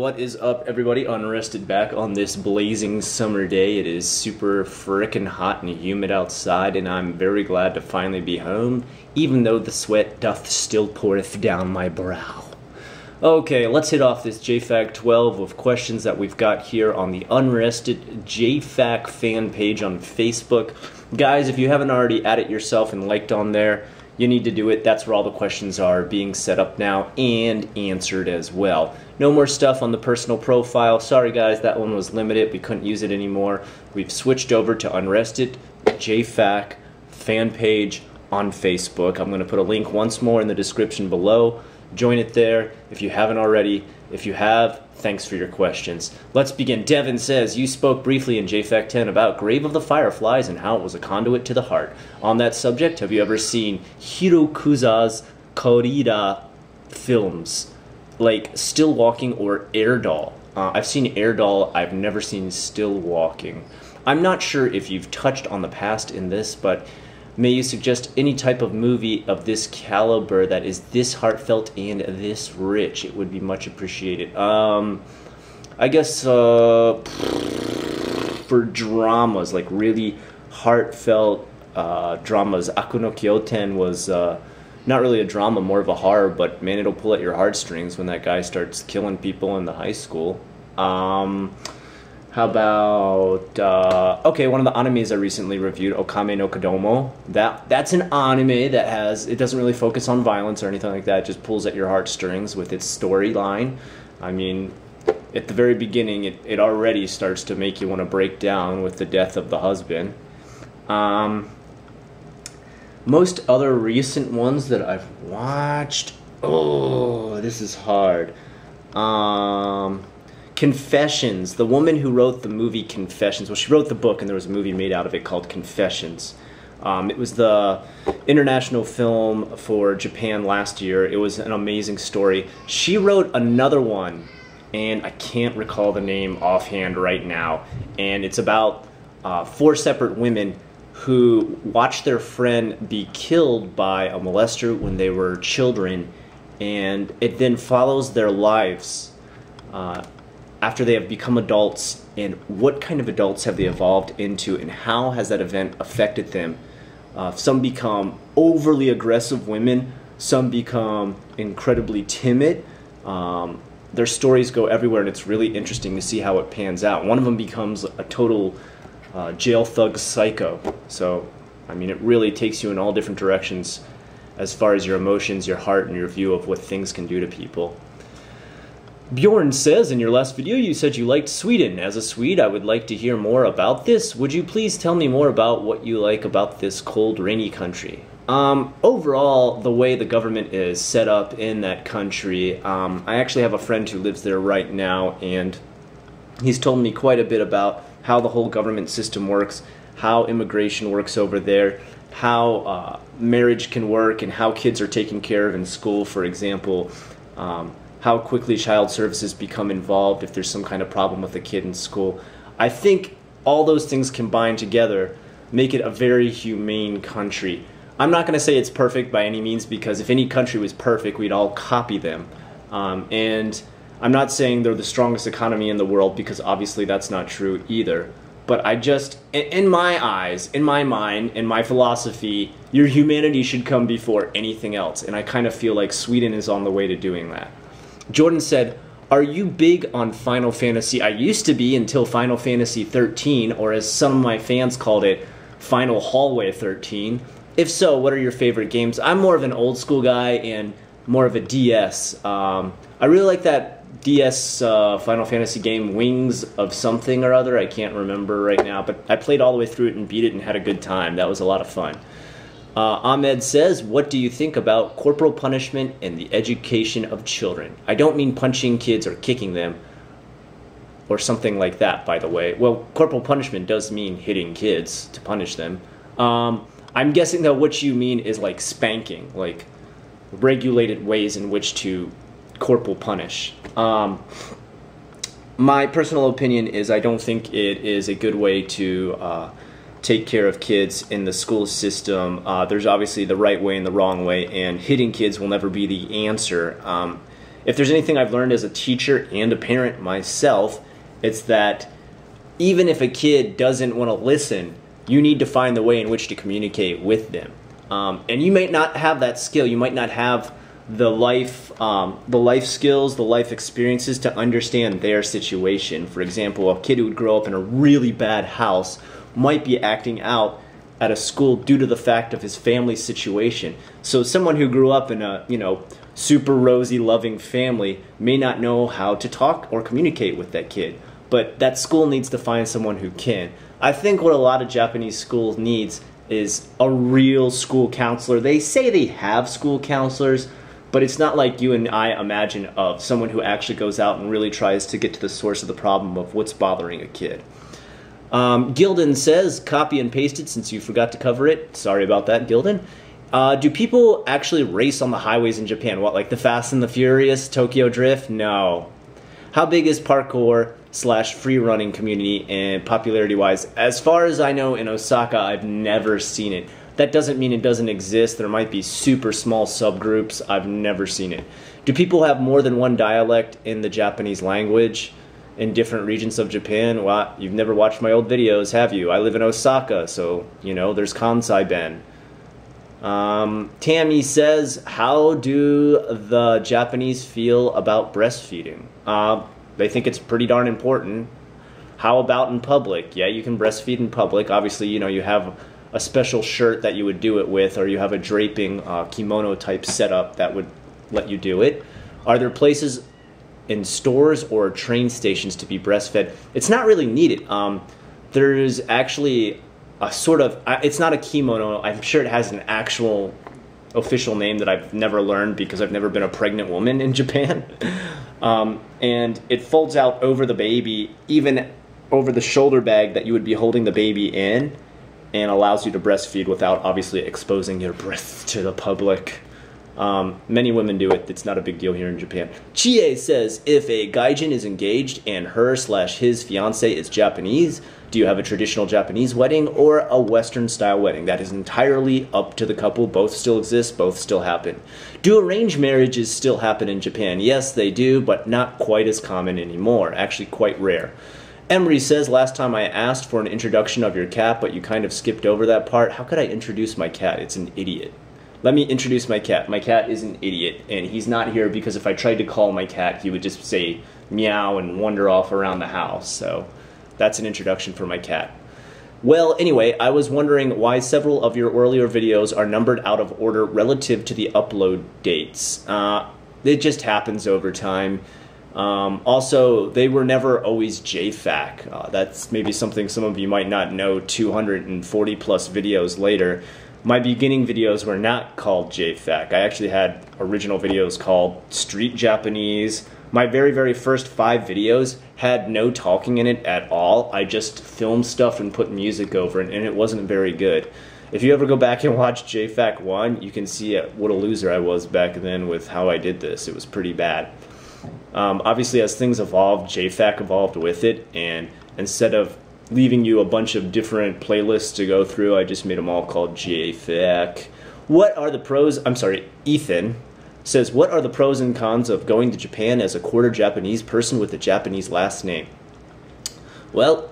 what is up, everybody? Unrested back on this blazing summer day. It is super frickin' hot and humid outside, and I'm very glad to finally be home, even though the sweat doth still poureth down my brow. Okay, let's hit off this JFAQ12 with questions that we've got here on the Unrested JFAQ fan page on Facebook. Guys, if you haven't already added yourself and liked on there, you need to do it. That's where all the questions are being set up now and answered as well. No more stuff on the personal profile. Sorry guys, that one was limited. We couldn't use it anymore. We've switched over to Unrested JFAQ fan page on Facebook. I'm going to put a link once more in the description below. Join it there if you haven't already. If you have, thanks for your questions. Let's begin. Devin says, you spoke briefly in JFAQ 10 about Grave of the Fireflies and how it was a conduit to the heart. On that subject, have you ever seen Hirokuza's Korida films, like Still Walking or Air Doll? I've seen Air Doll, I've never seen Still Walking. I'm not sure if you've touched on the past in this, but may you suggest any type of movie of this caliber that is this heartfelt and this rich? It would be much appreciated. I guess for dramas, like really heartfelt dramas, Aku no Kyoten was not really a drama, more of a horror, but man, it'll pull at your heartstrings when that guy starts killing people in the high school. How about, okay, one of the animes I recently reviewed, Okame no Kodomo. That's an anime that has, it doesn't really focus on violence or anything like that. It just pulls at your heartstrings with its storyline. I mean, at the very beginning, it already starts to make you want to break down with the death of the husband. Most other recent ones that I've watched, oh, this is hard. Confessions, the woman who wrote the movie Confessions, well, she wrote the book and there was a movie made out of it called Confessions. It was the international film for Japan last year. It was an amazing story. She wrote another one, and I can't recall the name offhand right now, and it's about 4 separate women who watched their friend be killed by a molester when they were children, and it then follows their lives after they have become adults, and what kind of adults have they evolved into, and how has that event affected them. Some become overly aggressive women, some become incredibly timid. Their stories go everywhere, and it's really interesting to see how it pans out. One of them becomes a total jail thug psycho. So, I mean, it really takes you in all different directions as far as your emotions, your heart, and your view of what things can do to people. Bjorn says, in your last video you said you liked Sweden. As a Swede, I would like to hear more about this. Would you please tell me more about what you like about this cold, rainy country? Overall, the way the government is set up in that country, I actually have a friend who lives there right now, and he's told me quite a bit about how the whole government system works, how immigration works over there, how marriage can work, and how kids are taken care of in school, for example. How quickly child services become involved if there's some kind of problem with a kid in school. I think all those things combined together make it a very humane country. I'm not going to say it's perfect by any means, because if any country was perfect, we'd all copy them. And I'm not saying they're the strongest economy in the world, because obviously that's not true either. But I just, in my eyes, in my mind, in my philosophy, your humanity should come before anything else. And I kind of feel like Sweden is on the way to doing that. Jordan said, are you big on Final Fantasy? I used to be until Final Fantasy 13, or as some of my fans called it, Final Hallway 13. If so, what are your favorite games? I'm more of an old school guy and more of a DS. I really like that DS Final Fantasy game, Wings of something or other. I can't remember right now, but I played all the way through it and beat it and had a good time. That was a lot of fun. Ahmed says, what do you think about corporal punishment and the education of children? I don't mean punching kids or kicking them or something like that, by the way. Well, corporal punishment does mean hitting kids to punish them. I'm guessing that what you mean is like spanking, like regulated ways in which to corporal punish. My personal opinion is I don't think it is a good way to take care of kids in the school system. There's obviously the right way and the wrong way, and hitting kids will never be the answer. if there's anything I've learned as a teacher and a parent myself, it's that even if a kid doesn't want to listen, you need to find the way in which to communicate with them. And you might not have that skill. You might not have the life skills, the life experiences to understand their situation. For example, a kid who would grow up in a really bad house might be acting out at a school due to the fact of his family situation. So someone who grew up in a, super rosy, loving family may not know how to talk or communicate with that kid. But that school needs to find someone who can. I think what a lot of Japanese schools needs is a real school counselor. They say they have school counselors, but it's not like you and I imagine of someone who actually goes out and really tries to get to the source of the problem of what's bothering a kid. Gilden says, copy and paste it since you forgot to cover it. Sorry about that, Gilden. Do people actually race on the highways in Japan? What, like the Fast and the Furious, Tokyo Drift? No. How big is parkour / free running community and popularity wise? As far as I know, in Osaka, I've never seen it. That doesn't mean it doesn't exist. There might be super small subgroups. I've never seen it. Do people have more than one dialect in the Japanese language in different regions of Japan? Well, you've never watched my old videos, have you? I live in Osaka, so, there's Kansai Ben. Tammy says, how do the Japanese feel about breastfeeding? They think it's pretty darn important. How about in public? Yeah, you can breastfeed in public. Obviously, you have a special shirt that you would do it with, or you have a draping kimono type setup that would let you do it. Are there places in stores or train stations to be breastfed? It's not really needed. There's actually a sort of, it's not a kimono, I'm sure it has an actual official name that I've never learned because I've never been a pregnant woman in Japan. And it folds out over the baby, even over the shoulder bag that you would be holding the baby in, and allows you to breastfeed without obviously exposing your breasts to the public. Many women do it. It's not a big deal here in Japan. Chie says, if a gaijin is engaged and her/his fiance is Japanese, do you have a traditional Japanese wedding or a Western style wedding? That is entirely up to the couple. Both still exist. Both still happen. Do arranged marriages still happen in Japan? Yes, they do, but not quite as common anymore. Actually, quite rare. Emery says, last time I asked for an introduction of your cat, but you kind of skipped over that part. How could I introduce my cat? It's an idiot. Let me introduce my cat. My cat is an idiot, and he's not here because if I tried to call my cat, he would just say meow and wander off around the house. So that's an introduction for my cat. Well, anyway, I was wondering why several of your earlier videos are numbered out of order relative to the upload dates. It just happens over time. Also, they were never always JFAQ. That's maybe something some of you might not know 240 plus videos later. My beginning videos were not called JFAQ. I actually had original videos called Street Japanese. My very, very first 5 videos had no talking in it at all. I just filmed stuff and put music over it, and it wasn't very good. If you ever go back and watch JFAQ1, you can see what a loser I was back then with how I did this. It was pretty bad. Obviously, as things evolved, JFAQ evolved with it, and instead of leaving you a bunch of different playlists to go through, I just made them all called JFAQ. What are the pros? I'm sorry, Ethan says, what are the pros and cons of going to Japan as a quarter Japanese person with a Japanese last name? Well,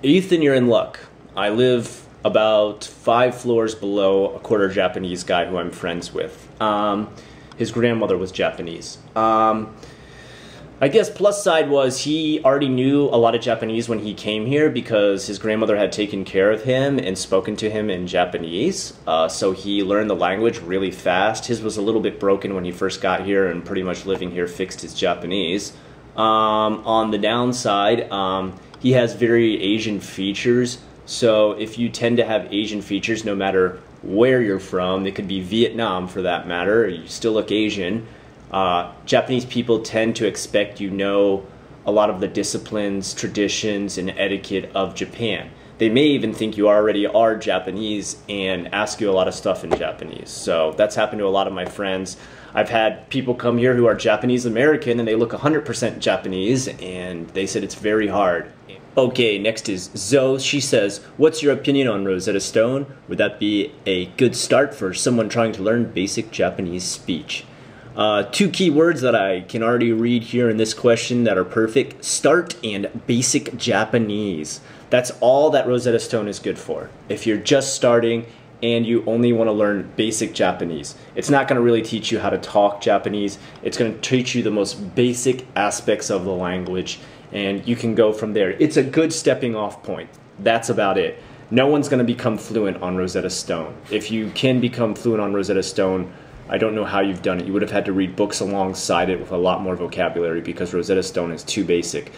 Ethan, you're in luck. I live about 5 floors below a quarter Japanese guy who I'm friends with. His grandmother was Japanese. I guess plus side was he already knew a lot of Japanese when he came here because his grandmother had taken care of him and spoken to him in Japanese. So he learned the language really fast. His was a little bit broken when he first got here and pretty much living here fixed his Japanese. On the downside, he has very Asian features. So if you tend to have Asian features no matter where you're from, it could be Vietnam for that matter, you still look Asian. Japanese people tend to expect you know a lot of the disciplines, traditions, and etiquette of Japan. They may even think you already are Japanese and ask you a lot of stuff in Japanese. So that's happened to a lot of my friends. I've had people come here who are Japanese American and they look 100% Japanese and they said it's very hard. Okay, next is Zoe. She says, what's your opinion on Rosetta Stone? Would that be a good start for someone trying to learn basic Japanese speech? Two key words that I can already read here in this question that are perfect: start and basic Japanese. That's all that Rosetta Stone is good for. If you're just starting and you only want to learn basic Japanese, it's not going to really teach you how to talk Japanese. It's going to teach you the most basic aspects of the language, and you can go from there. It's a good stepping off point. That's about it. No one's going to become fluent on Rosetta Stone. If you can become fluent on Rosetta Stone, I don't know how you've done it. You would have had to read books alongside it with a lot more vocabulary because Rosetta Stone is too basic.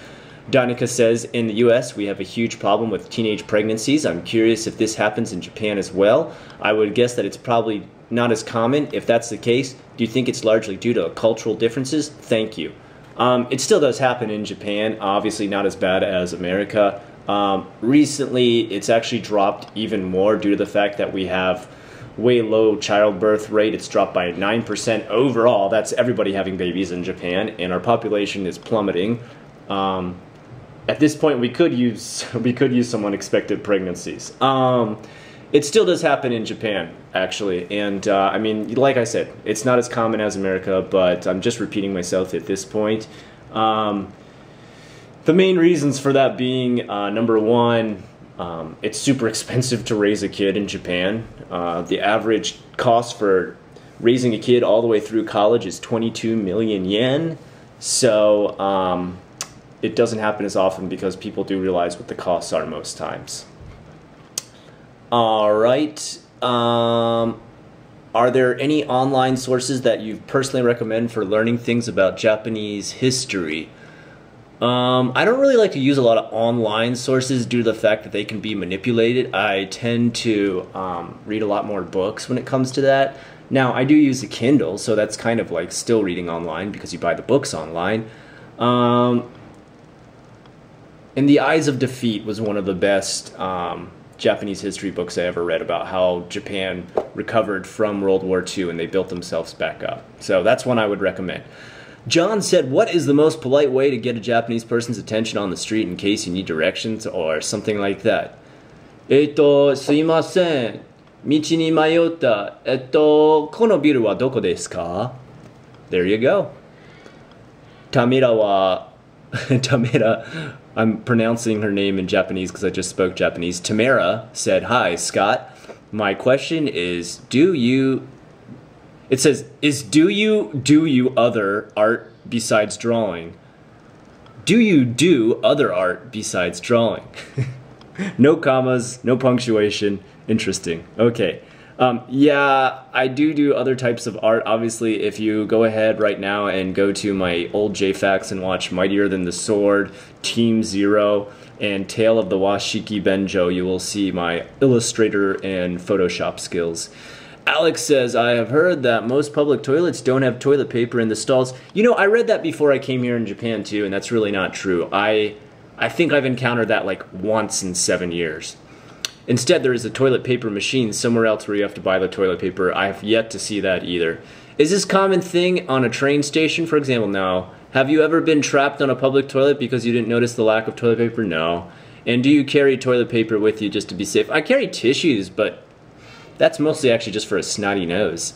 Danica says, in the US, we have a huge problem with teenage pregnancies. I'm curious if this happens in Japan as well. I would guess that it's probably not as common. If that's the case, do you think it's largely due to cultural differences? Thank you. It still does happen in Japan, obviously not as bad as America. Recently, it's actually dropped even more due to the fact that we have way low childbirth rate. It's dropped by 9% overall. That's everybody having babies in Japan, and our population is plummeting. At this point, we could use some unexpected pregnancies. It still does happen in Japan, actually, and I mean, like I said, it's not as common as America, but I'm just repeating myself at this point. The main reasons for that being, number one, it's super expensive to raise a kid in Japan. The average cost for raising a kid all the way through college is 22 million yen. So it doesn't happen as often because people do realize what the costs are most times. All right. Are there any online sources that you personally recommend for learning things about Japanese history? I don't really like to use a lot of online sources due to the fact that they can be manipulated. I tend to read a lot more books when it comes to that. Now, I do use a Kindle, so that's kind of like still reading online because you buy the books online. In the Eyes of Defeat was one of the best Japanese history books I ever read about how Japan recovered from World War II and they built themselves back up. So that's one I would recommend. John said, what is the most polite way to get a Japanese person's attention on the street in case you need directions or something like that? すいません。道に迷った。このビルはどこですか? There you go. Tamira, I'm pronouncing her name in Japanese because I just spoke Japanese. Tamara said, hi, Scott. My question is, it says, do you other art besides drawing? Do you do other art besides drawing? No commas, no punctuation. Interesting. Okay. Yeah, I do other types of art. Obviously, if you go ahead right now and go to my old JFAQs and watch Mightier Than the Sword, Team Zero, and Tale of the Washiki Benjo, you will see my Illustrator and Photoshop skills. Alex says, I have heard that most public toilets don't have toilet paper in the stalls. You know, I read that before I came here in Japan too, and that's really not true. I think I've encountered that like once in 7 years. Instead, there is a toilet paper machine somewhere else where you have to buy the toilet paper. I have yet to see that either. Is this a common thing on a train station, for example? No. Have you ever been trapped on a public toilet because you didn't notice the lack of toilet paper? No. And do you carry toilet paper with you just to be safe? I carry tissues, but that's mostly actually just for a snotty nose.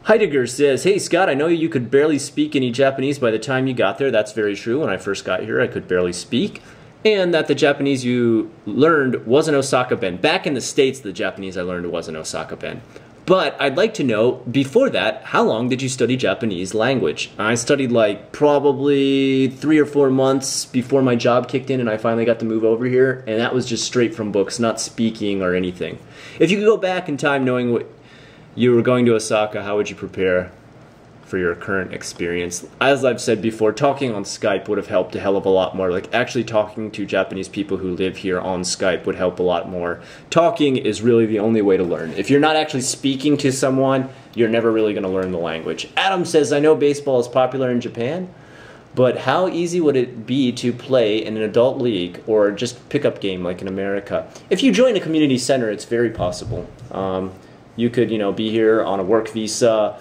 Heidegger says, hey Scott, I know you could barely speak any Japanese by the time you got there. That's very true. When I first got here, I could barely speak. And that the Japanese you learned was an Osaka Ben. Back in the States, the Japanese I learned was an Osaka Ben. But I'd like to know, before that, how long did you study Japanese language? I studied like probably 3 or 4 months before my job kicked in and I finally got to move over here. And that was just straight from books, not speaking or anything. If you could go back in time knowing what you were going to Osaka, how would you prepare for your current experience? As I've said before, talking on Skype would have helped a hell of a lot more. Like actually talking to Japanese people who live here on Skype would help a lot more. Talking is really the only way to learn. If you're not actually speaking to someone, you're never really going to learn the language. Adam says, I know baseball is popular in Japan, but how easy would it be to play in an adult league or just pickup game like in America? If you join a community center, it's very possible. You could, be here on a work visa,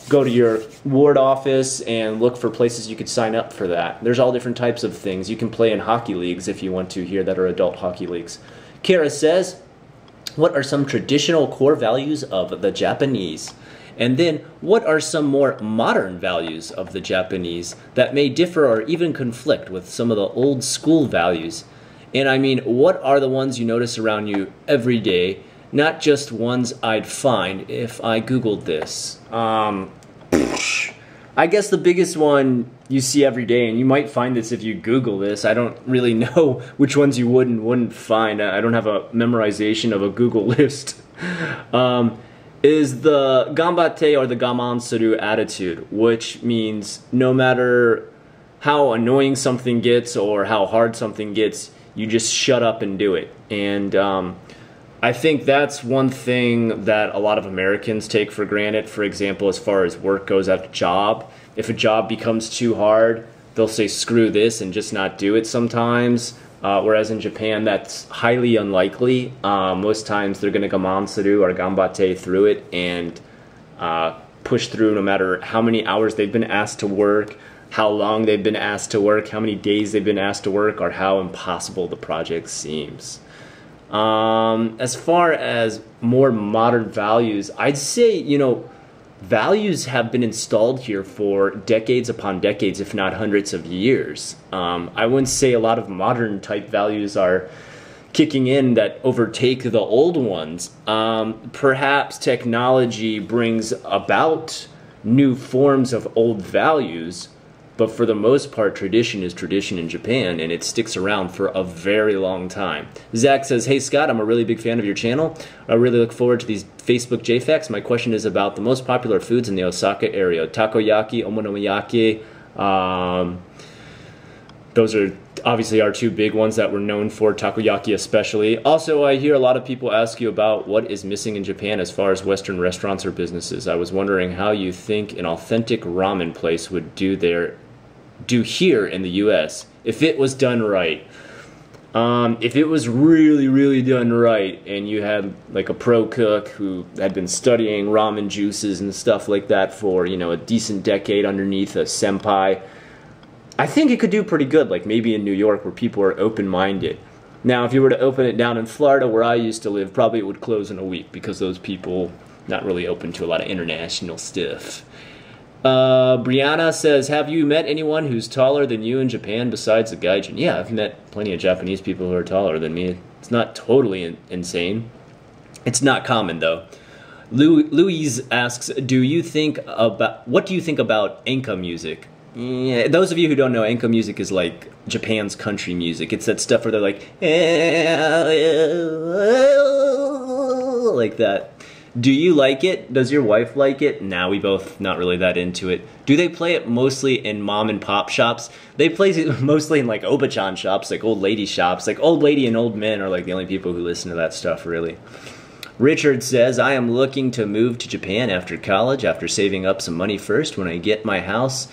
go to your ward office and look for places you could sign up for that. There's all different types of things. You can play in hockey leagues if you want to here that are adult hockey leagues. Kara says, what are some traditional core values of the Japanese? And then, what are some more modern values of the Japanese that may differ or even conflict with some of the old school values? And I mean, what are the ones you notice around you every day, not just ones I'd find if I Googled this? I guess the biggest one you see every day, and you might find this if you Google this, I don't really know which ones you would and wouldn't find. I don't have a memorization of a Google list. Is the gambate or the gamansuru attitude, which means no matter how annoying something gets or how hard something gets, you just shut up and do it. And I think that's one thing that a lot of Americans take for granted. For example, as far as work goes at a job, if a job becomes too hard, they'll say screw this and just not do it sometimes. Whereas in Japan, that's highly unlikely. Most times they're going to gamansuru or gambate through it and push through no matter how many hours they've been asked to work, how long they've been asked to work, how many days they've been asked to work, or how impossible the project seems. As far as more modern values, I'd say, you know, values have been installed here for decades upon decades, if not hundreds of years. I wouldn't say a lot of modern type values are kicking in that overtake the old ones. Perhaps technology brings about new forms of old values, but for the most part, tradition is tradition in Japan, and it sticks around for a very long time. Zach says, hey Scott, I'm a really big fan of your channel. I really look forward to these Facebook JFAQs. My question is about the most popular foods in the Osaka area. Takoyaki, omonomiyaki. Those are obviously our two big ones that we're known for, takoyaki especially. Also, I hear a lot of people ask you about what is missing in Japan as far as Western restaurants or businesses. I was wondering how you think an authentic ramen place would do here in the US if it was done right. If it was really done right and you had like a pro cook who had been studying ramen juices and stuff like that for, you know, a decent decade underneath a senpai, I think it could do pretty good, like maybe in New York where people are open-minded. Now if you were to open it down in Florida where I used to live, probably it would close in a week because those people not really open to a lot of international stuff. Brianna says, have you met anyone who's taller than you in Japan besides the gaijin? Yeah, I've met plenty of Japanese people who are taller than me. It's not totally insane. It's not common though. Louise asks, what do you think about enka music? Yeah, those of you who don't know, enka music is like Japan's country music. It's that stuff where they're like that. Do you like it? Does your wife like it? Nah, we both not really that into it. Do they play it mostly in mom and pop shops? They play it mostly in like obachan shops, like old lady shops. Like old lady and old men are like the only people who listen to that stuff really. Richard says, I am looking to move to Japan after college, after saving up some money first. When I get to my house,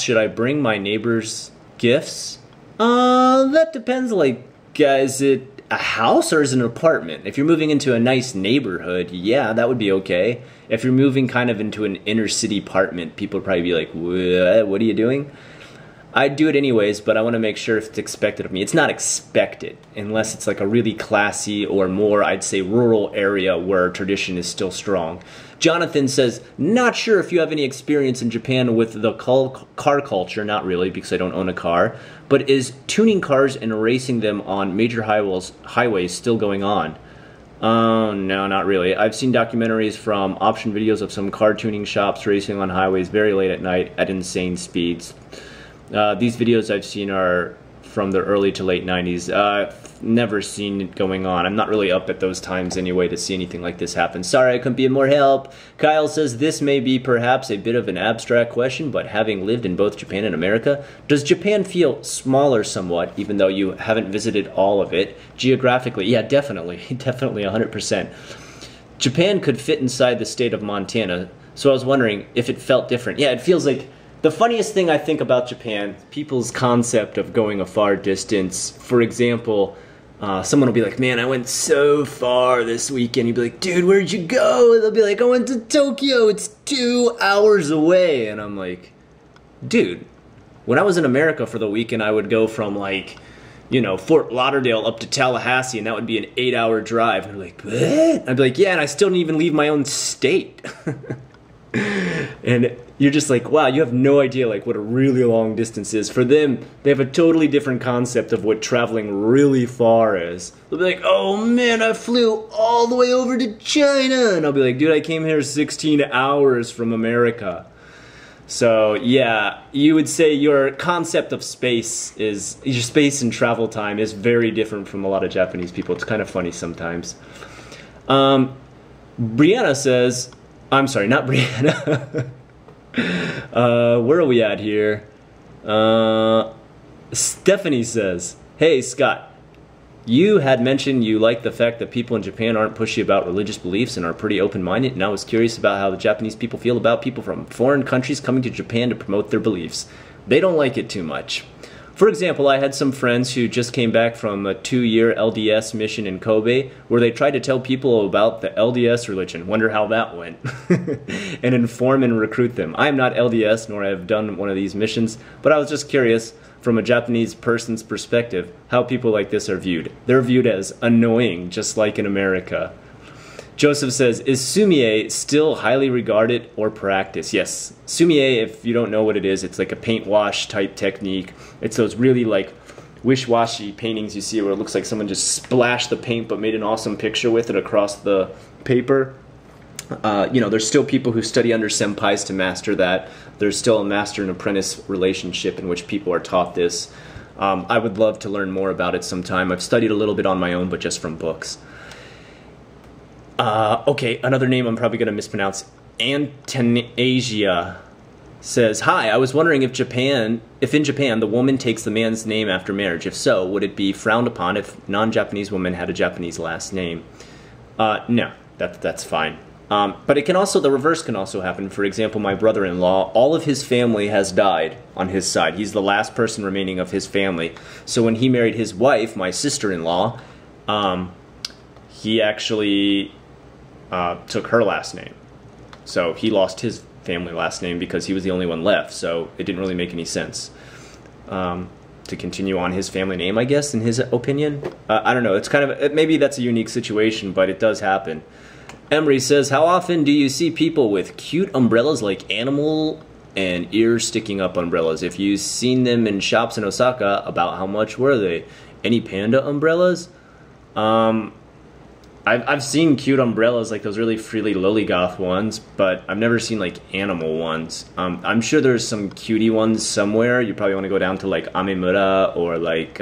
should I bring my neighbors gifts? That depends, like, is it a house or is it an apartment? If you're moving into a nice neighborhood, yeah, that would be okay. If you're moving kind of into an inner city apartment, people would probably be like, what are you doing? I'd do it anyways, but I want to make sure if it's expected of me. It's not expected, unless it's like a really classy or more, I'd say, rural area where tradition is still strong. Jonathan says, not sure if you have any experience in Japan with the car culture. Not really, because I don't own a car. But is tuning cars and racing them on major highways still going on? No, not really. I've seen documentaries from option videos of some car tuning shops racing on highways very late at night at insane speeds. These videos I've seen are from the early to late 90s. Never seen it going on. I'm not really up at those times anyway to see anything like this happen. Sorry I couldn't be of more help. Kyle says, this may be perhaps a bit of an abstract question, but having lived in both Japan and America, does Japan feel smaller somewhat, even though you haven't visited all of it? Geographically, yeah, definitely. Definitely 100%. Japan could fit inside the state of Montana, so I was wondering if it felt different. Yeah, it feels like the funniest thing I think about Japan, people's concept of going a far distance. For example, someone will be like, man, I went so far this weekend. You'd be like, dude, where'd you go? And they'll be like, I went to Tokyo. It's 2 hours away. And I'm like, dude, when I was in America for the weekend, I would go from like you know, Fort Lauderdale up to Tallahassee, and that would be an 8-hour drive. And they're like, what? I'd be like, yeah, and I still didn't even leave my own state. And you're just like, wow, you have no idea like what a really long distance is. For them, they have a totally different concept of what traveling really far is. They'll be like, oh man, I flew all the way over to China. And I'll be like, dude, I came here 16 hours from America. So yeah, you would say your concept of space is, your space and travel time is very different from a lot of Japanese people. It's kind of funny sometimes. Brianna says, I'm sorry, not Brianna. Where are we at here? Stephanie says, hey Scott, you had mentioned you like the fact that people in Japan aren't pushy about religious beliefs and are pretty open-minded, and I was curious about how the Japanese people feel about people from foreign countries coming to Japan to promote their beliefs. They don't like it too much. For example, I had some friends who just came back from a 2-year LDS mission in Kobe where they tried to tell people about the LDS religion. Wonder how that went. And inform and recruit them. I am not LDS, nor have done one of these missions, but I was just curious from a Japanese person's perspective how people like this are viewed. They're viewed as annoying, just like in America. Joseph says, is sumie still highly regarded or practiced? Yes. Sumie, if you don't know what it is, it's like a paint wash type technique. It's those really like wish-washy paintings you see where it looks like someone just splashed the paint but made an awesome picture with it across the paper. You know, there's still people who study under senpais to master that. There's still a master and apprentice relationship in which people are taught this. I would love to learn more about it sometime. I've studied a little bit on my own, but just from books. Okay, another name I'm probably going to mispronounce. Antanasia says, hi, I was wondering if in Japan the woman takes the man's name after marriage. If so, would it be frowned upon if non-Japanese women had a Japanese last name? No, that's fine. But it can also, the reverse can also happen. For example, my brother-in-law, all of his family has died on his side. He's the last person remaining of his family. So when he married his wife, my sister-in-law, he actually took her last name. So he lost his family last name because he was the only one left. So it didn't really make any sense to continue on his family name, I guess, in his opinion. I don't know. It's kind of, maybe that's a unique situation, but it does happen. Emery says, how often do you see people with cute umbrellas like animal and ear sticking up umbrellas? If you've seen them in shops in Osaka, about how much were they? Any panda umbrellas? I've seen cute umbrellas, like those really frilly lollygoth ones, but I've never seen like animal ones. I'm sure there's some cutie ones somewhere. You probably want to go down to like Amemura, or like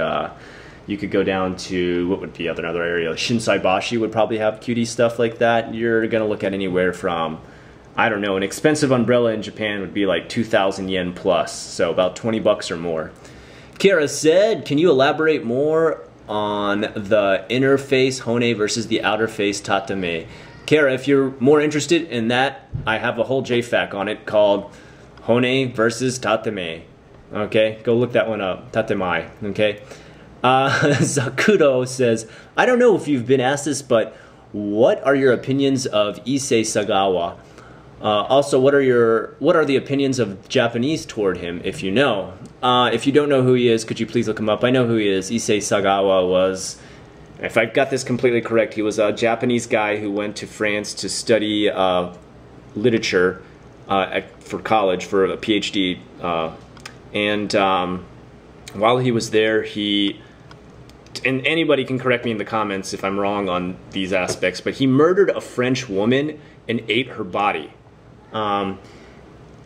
you could go down to, what would be another area? Shinsaibashi would probably have cutie stuff like that. You're going to look at anywhere from, I don't know, an expensive umbrella in Japan would be like 2,000 yen plus, so about 20 bucks or more. Kara said, can you elaborate more on the inner face hone versus the outer face tatame? Kara, if you're more interested in that, I have a whole JFAQ on it called hone versus tatame. Okay, go look that one up. Tatemae. Okay. Zakudo says, I don't know if you've been asked this, but what are your opinions of Issei Sagawa? Also, what are the opinions of Japanese toward him, if you know? If you don't know who he is, could you please look him up? I know who he is. Issei Sagawa was, if I've got this completely correct, he was a Japanese guy who went to France to study literature for college, for a PhD. While he was there, and anybody can correct me in the comments if I'm wrong on these aspects, but he murdered a French woman and ate her body. And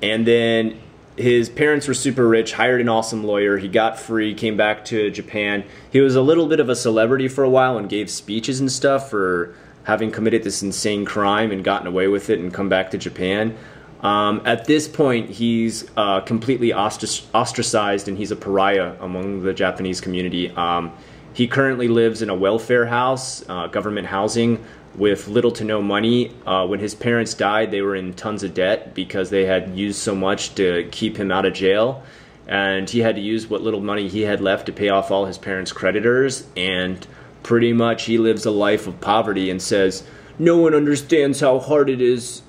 then his parents were super rich, hired an awesome lawyer, he got free, came back to Japan. He was a little bit of a celebrity for a while and gave speeches and stuff for having committed this insane crime and gotten away with it and come back to Japan. At this point, he's completely ostracized and he's a pariah among the Japanese community. He currently lives in a welfare house, government housing, with little to no money. When his parents died, they were in tons of debt because they had used so much to keep him out of jail. And he had to use what little money he had left to pay off all his parents' creditors. And pretty much he lives a life of poverty and says, no one understands how hard it is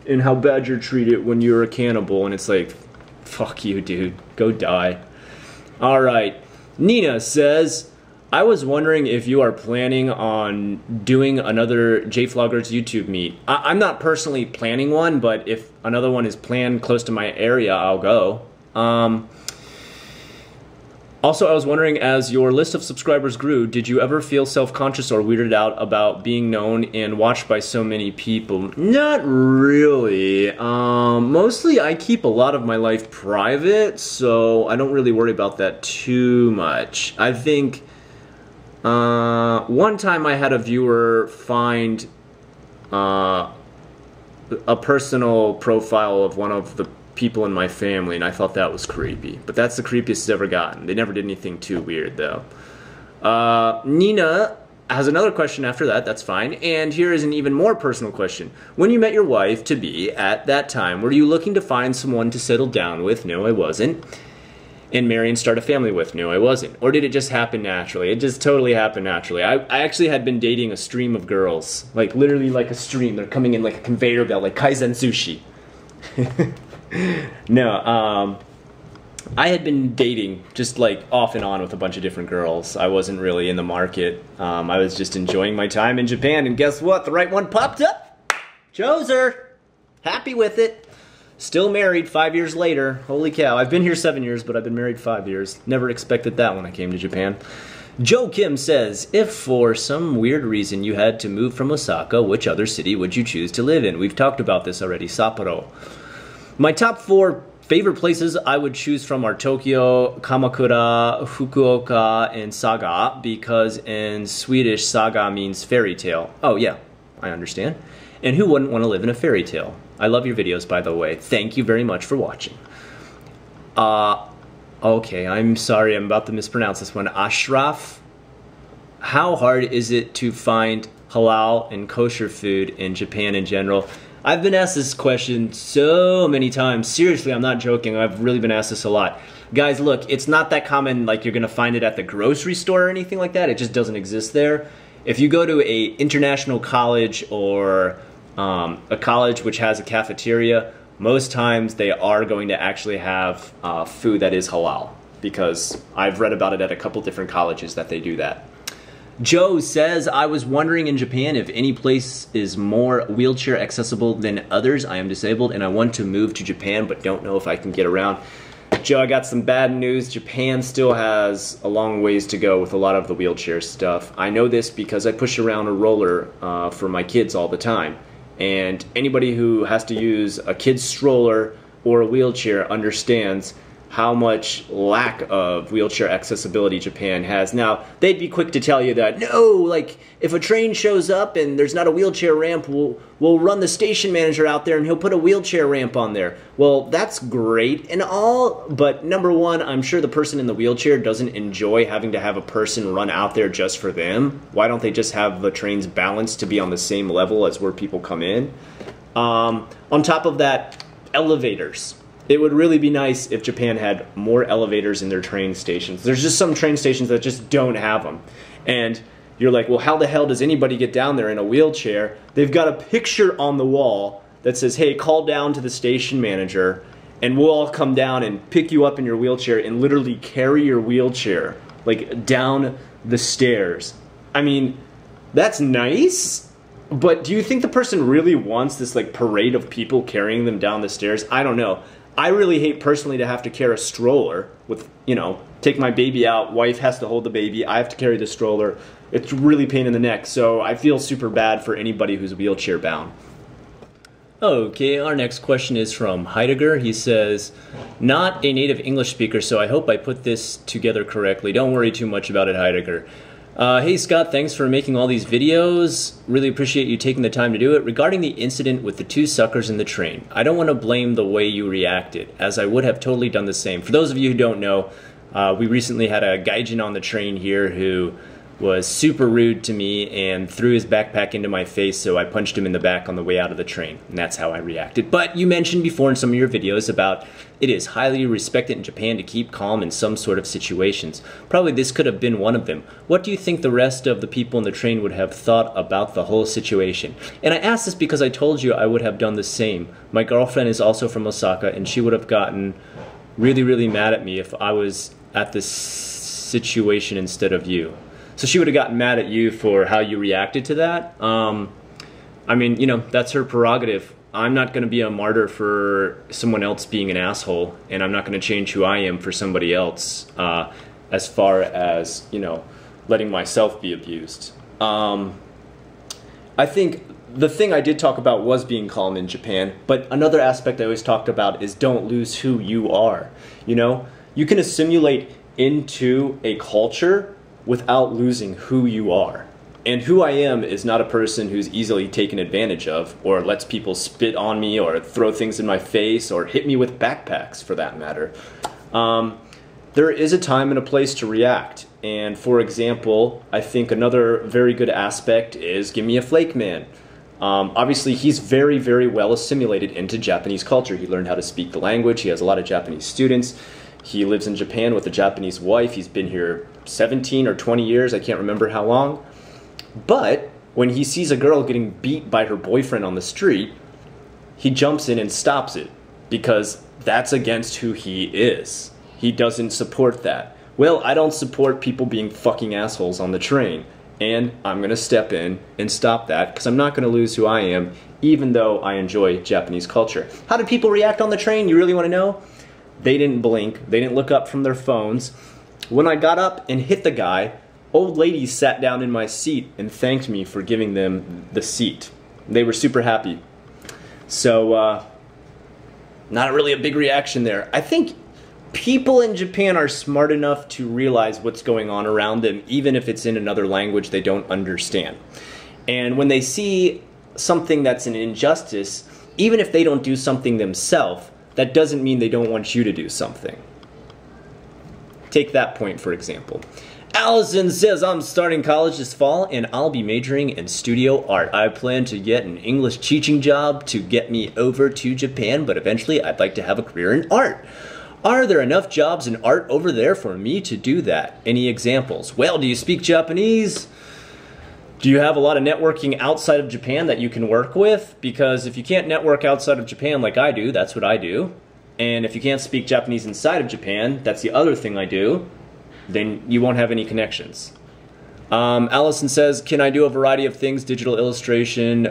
and how bad you're treated when you're a cannibal. And it's like, fuck you, dude. Go die. All right. Nina says, I was wondering if you are planning on doing another JFloggers YouTube meet. I'm not personally planning one, but if another one is planned close to my area, I'll go. Also, I was wondering, as your list of subscribers grew, did you ever feel self-conscious or weirded out about being known and watched by so many people? Not really. Mostly I keep a lot of my life private, so I don't really worry about that too much. I think one time I had a viewer find a personal profile of one of the people in my family, and I thought that was creepy. But that's the creepiest it's ever gotten. They never did anything too weird, though. Nina has another question after that. That's fine. And here is an even more personal question. When you met your wife-to-be at that time, were you looking to find someone to settle down with? No, I wasn't. And marry and start a family with? No, I wasn't. Or did it just happen naturally? It just totally happened naturally. I actually had been dating a stream of girls. Like, literally like a stream. They're coming in like a conveyor belt, like Kaizen Sushi. No, I had been dating just like off and on with a bunch of different girls. I wasn't really in the market. I was just enjoying my time in Japan, and guess what? The right one popped up. Chose her. Happy with it. Still married 5 years later. Holy cow. I've been here 7 years, but I've been married 5 years. Never expected that when I came to Japan. Joe Kim says, if for some weird reason you had to move from Osaka, which other city would you choose to live in? We've talked about this already. Sapporo. My top 4 favorite places I would choose from are Tokyo, Kamakura, Fukuoka, and Saga, because in Swedish, Saga means fairy tale. Oh yeah, I understand. And who wouldn't want to live in a fairy tale? I love your videos, by the way. Thank you very much for watching. Okay, I'm sorry, I'm about to mispronounce this one. Ashraf, how hard is it to find halal and kosher food in Japan in general? I've been asked this question so many times. Seriously, I'm not joking. I've really been asked this a lot. Guys, look, it's not that common like you're gonna find it at the grocery store or anything like that. It just doesn't exist there. If you go to a international college or a college which has a cafeteria, most times they are going to actually have food that is halal, because I've read about it at a couple different colleges that they do that. Joe says, I was wondering in Japan if any place is more wheelchair accessible than others. I am disabled and I want to move to Japan, but don't know if I can get around. Joe, I got some bad news. Japan still has a long ways to go with a lot of the wheelchair stuff. I know this because I push around a roller for my kids all the time. And anybody who has to use a kid's stroller or a wheelchair understands how much lack of wheelchair accessibility Japan has. Now, they'd be quick to tell you that, no, like, if a train shows up and there's not a wheelchair ramp, we'll run the station manager out there and he'll put a wheelchair ramp on there. Well, that's great and all, but number one, I'm sure the person in the wheelchair doesn't enjoy having to have a person run out there just for them. Why don't they just have the trains balanced to be on the same level as where people come in? On top of that, elevators. It would really be nice if Japan had more elevators in their train stations. There's just some train stations that just don't have them. And you're like, well, how the hell does anybody get down there in a wheelchair? They've got a picture on the wall that says, hey, call down to the station manager and we'll all come down and pick you up in your wheelchair and literally carry your wheelchair, like, down the stairs. I mean, that's nice, but do you think the person really wants this, like, parade of people carrying them down the stairs? I don't know. I really hate personally to have to carry a stroller with, you know, take my baby out, wife has to hold the baby, I have to carry the stroller. It's really pain in the neck, so I feel super bad for anybody who's wheelchair bound. Okay, our next question is from Heidegger. He says, not a native English speaker, so I hope I put this together correctly. Don't worry too much about it, Heidegger. Hey Scott, thanks for making all these videos. Really appreciate you taking the time to do it. Regarding the incident with the 2 suckers in the train, I don't want to blame the way you reacted, as I would have totally done the same. For those of you who don't know, we recently had a gaijin on the train here who was super rude to me and threw his backpack into my face, so I punched him in the back on the way out of the train, and that's how I reacted. But you mentioned before in some of your videos about it is highly respected in Japan to keep calm in some sort of situations. Probably this could have been one of them. What do you think the rest of the people in the train would have thought about the whole situation? And I asked this because I told you I would have done the same. My girlfriend is also from Osaka, and she would have gotten really, really mad at me if I was at this situation instead of you. So she would have gotten mad at you for how you reacted to that. I mean, you know, that's her prerogative. I'm not going to be a martyr for someone else being an asshole, and I'm not going to change who I am for somebody else, as far as, you know, letting myself be abused. I think the thing I did talk about was being calm in Japan, but another aspect I always talked about is don't lose who you are. You know, you can assimilate into a culture without losing who you are. And who I am is not a person who's easily taken advantage of, or lets people spit on me, or throw things in my face, or hit me with backpacks, for that matter. There is a time and a place to react. And for example, I think another very good aspect is give me a flake man. Obviously, he's very, very well assimilated into Japanese culture. He learned how to speak the language. He has a lot of Japanese students. He lives in Japan with a Japanese wife. He's been here 17 or 20 years. I can't remember how long. But when he sees a girl getting beat by her boyfriend on the street, he jumps in and stops it because that's against who he is. He doesn't support that. Well, I don't support people being fucking assholes on the train, and I'm going to step in and stop that because I'm not going to lose who I am, even though I enjoy Japanese culture. How did people react on the train? You really want to know? They didn't blink. They didn't look up from their phones. When I got up and hit the guy, old ladies sat down in my seat and thanked me for giving them the seat. They were super happy. So, not really a big reaction there. I think people in Japan are smart enough to realize what's going on around them, even if it's in another language they don't understand. And when they see something that's an injustice, even if they don't do something themselves, that doesn't mean they don't want you to do something. Take that point, for example. Allison says, I'm starting college this fall and I'll be majoring in studio art. I plan to get an English teaching job to get me over to Japan, but eventually I'd like to have a career in art. Are there enough jobs in art over there for me to do that? Any examples? Well, do you speak Japanese? Do you have a lot of networking outside of Japan that you can work with? Because if you can't network outside of Japan like I do, that's what I do. And if you can't speak Japanese inside of Japan, that's the other thing I do, then you won't have any connections. Allison says, can I do a variety of things, digital illustration,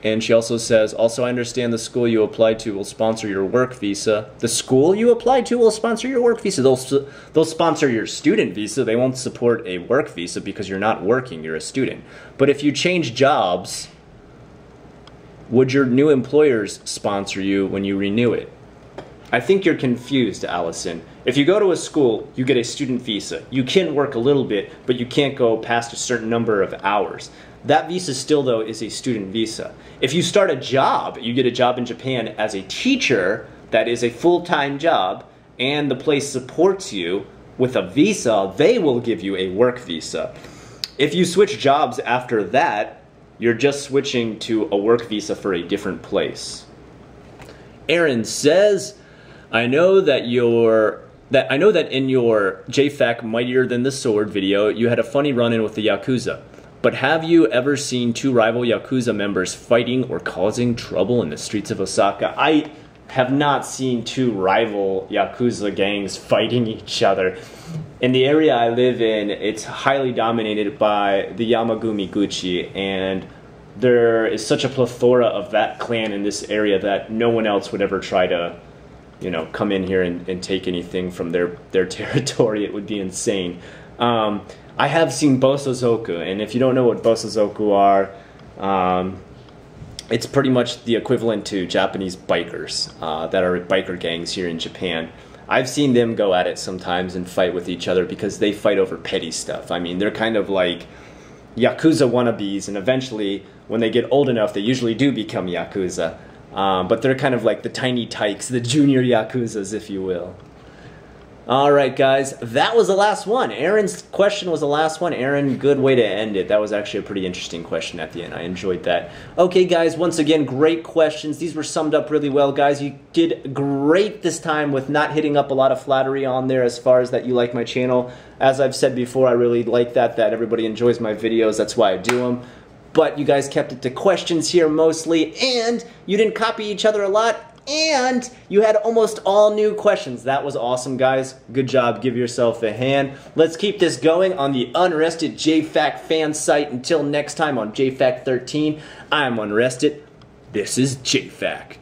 and she also says, also I understand the school you apply to will sponsor your work visa. The school you apply to will sponsor your work visa. They'll sponsor your student visa. They won't support a work visa because you're not working, you're a student. But if you change jobs, would your new employers sponsor you when you renew it? I think you're confused, Allison. If you go to a school, you get a student visa. You can work a little bit, but you can't go past a certain number of hours. That visa still, though, is a student visa. If you start a job, you get a job in Japan as a teacher, that is a full-time job, and the place supports you with a visa, they will give you a work visa. If you switch jobs after that, you're just switching to a work visa for a different place. Aaron says, I know that in your JFAQ Mightier Than the Sword video, you had a funny run-in with the Yakuza. But have you ever seen two rival Yakuza members fighting or causing trouble in the streets of Osaka? I have not seen two rival Yakuza gangs fighting each other. In the area I live in, it's highly dominated by the Yamagumi-guchi, and there is such a plethora of that clan in this area that no one else would ever try to, you know, come in here and take anything from their territory. It would be insane. I have seen bosozoku, and if you don't know what bosozoku are, it's pretty much the equivalent to Japanese bikers that are biker gangs here in Japan. I've seen them go at it sometimes and fight with each other because they fight over petty stuff. I mean, they're kind of like Yakuza wannabes, and eventually, when they get old enough, they usually do become Yakuza. But they're kind of like the tiny tykes, the junior Yakuzas, if you will. Alright guys, that was the last one. Aaron's question was the last one. Aaron, good way to end it. That was actually a pretty interesting question at the end. I enjoyed that. Okay guys, once again, great questions. These were summed up really well, guys. You did great this time with not hitting up a lot of flattery on there as far as that you like my channel. As I've said before, I really like that everybody enjoys my videos. That's why I do them. But you guys kept it to questions here mostly, and you didn't copy each other a lot. and you had almost all new questions. That was awesome, guys. Good job. Give yourself a hand. Let's keep this going on the Unrested JFAQ fan site. Until next time on JFAQ 13, I'm Unrested. This is JFAQ.